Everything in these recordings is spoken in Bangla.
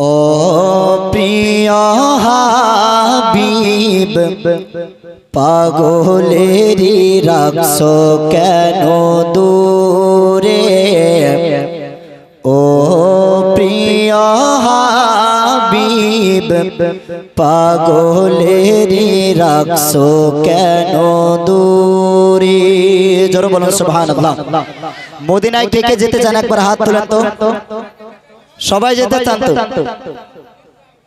ও প্রিয় হাবিব পাগলেরি রাখছো কেন দূরে ও প্রিয় হাবিব পাগলেরি রাখছো কেন দূরে। জোরে বলুন সুবহানাল্লাহ। মদিনায় কে কে যেতে চান একবার হাত তুলেন তো। সবাই যেতে চান তো?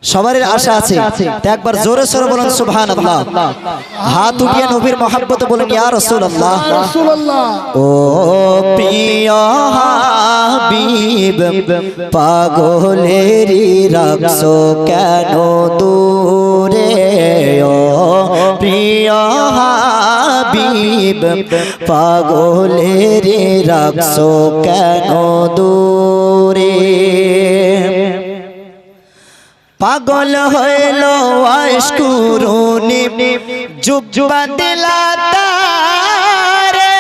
সবারই আশা আছে, একবার জোরে সোরে বলুন সুবহানাল্লাহ। হাত উঠিয়ে নবীর মহব্বতে বলেন ইয়া রাসূলুল্লাহ। ও প্রিয় হাবিব পাগলেরি রাখছো কেন দূরে ও প্রিয় হাবিব পাগলেরি রাখছো কেন দূরে। পাগল হইল আশকুরুনি জুব্বা দিলা তারে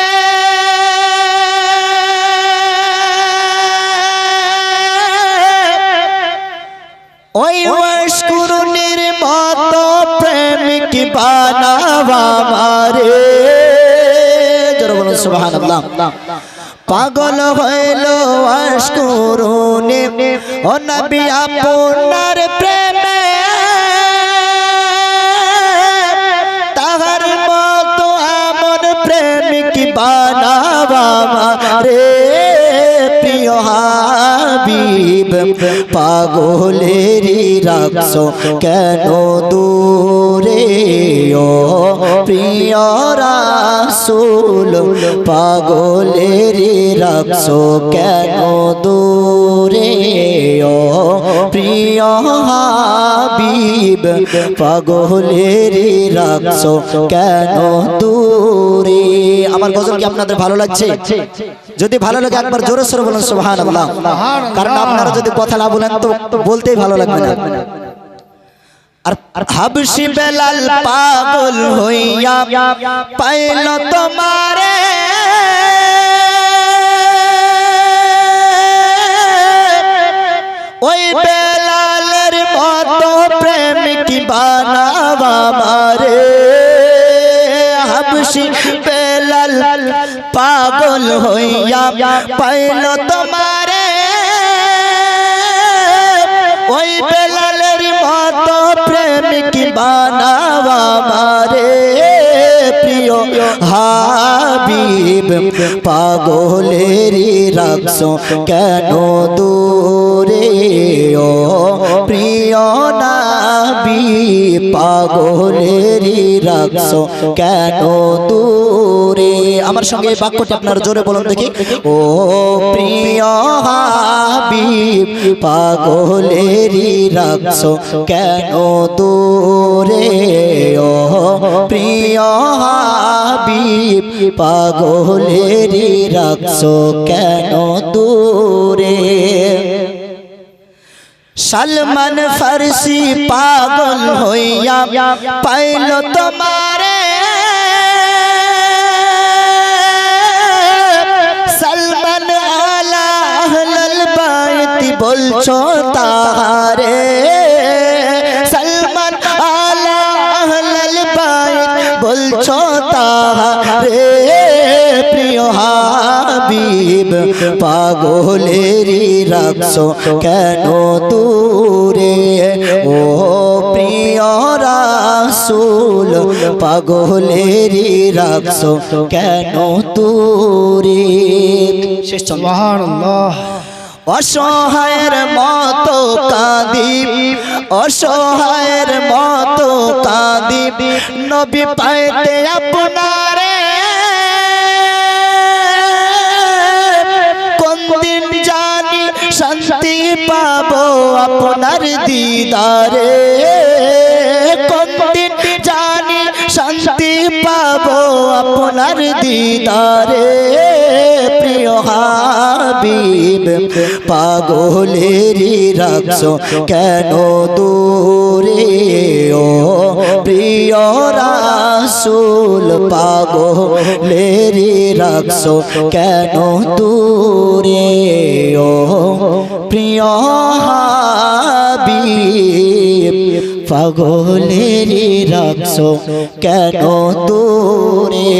ওই আশকুরুনির মতো প্রেমিক বানাবা আমারে। জোরে বলুন সুবহানাল্লাহ। পাগল হইল আশকুরুনি ও নবী আপনার প্রেমে তাহার মতো এমন প্রেমিক বানাবা আমারে। প্রিয় হাবিব পাগলেরি রাখছো কেন দূরে ও প্রিয় রাসূল পাগলেরি রাখছো কেন দূরে ও প্রিয় হাবিব পাগলেরি রাখছো কেন দূরে। আমার গজল কি আপনাদের ভালো লাগছে? যদি ভালো লাগে একবার জোরে সোরে বলুন সুবহানাল্লাহ। কারণ আপনারা যদি কথা না বলেন তো বলতেই ভালো লাগবে না। আর হাবশি বেলাল পাগল হইয়া পাইল তোমারে ওই বেলালের মতো প্রেমিক বানাবা আমারে। হাবশি বেলাল পাগল হইয়া পাইল তোমারে ওই বেলালের মতো প্রেমিক বানাবা আমারে। প্রিয় হাবিব পাগলেরি রাখছো কেন দূরে ও প্রিয় নবী পাগলেরি রাখছো কেন দূরে। আমার সঙ্গে এই বাক্যটি আপনারা জোরে বলুন দেখি। ও প্রিয় হাবিব পাগলেরি রাখছো কেন দূরে ও প্রিয় হাবিব পাগলেরি রাখছো কেন দূরে। সলমান ফারসি পাগল হইয়া পাইল তোমারে সলমান আলা আহলুল বাইত বলছো তাহারে সলমান আলা আহলুল বাইত বলছো তাহারে। প্রিয় হাবিব পাগলেরি রাখছো কেন দূরে ও প্রিয় রাসূল পাগলেরি রাখছো কেন দূরে। শেষ সুবহানাল্লাহ। অসহায়ের মতো কাঁদি অসহায়ের মতো কাঁদি নবী পাইতে আপনারে কোন দিন জানি শান্তি পাবো আপনার দিদারে। কোন দিন জানি শান্তি পাবো আপনার দিদারে। প্রিয় হাবিব পাগলেরি রাখছো কেন দূরে ও প্রিয় রাসূল পাগলেরি রাখছো কেন দূরে ও প্রিয় পাগলেরই রাখছো কেন দূরে।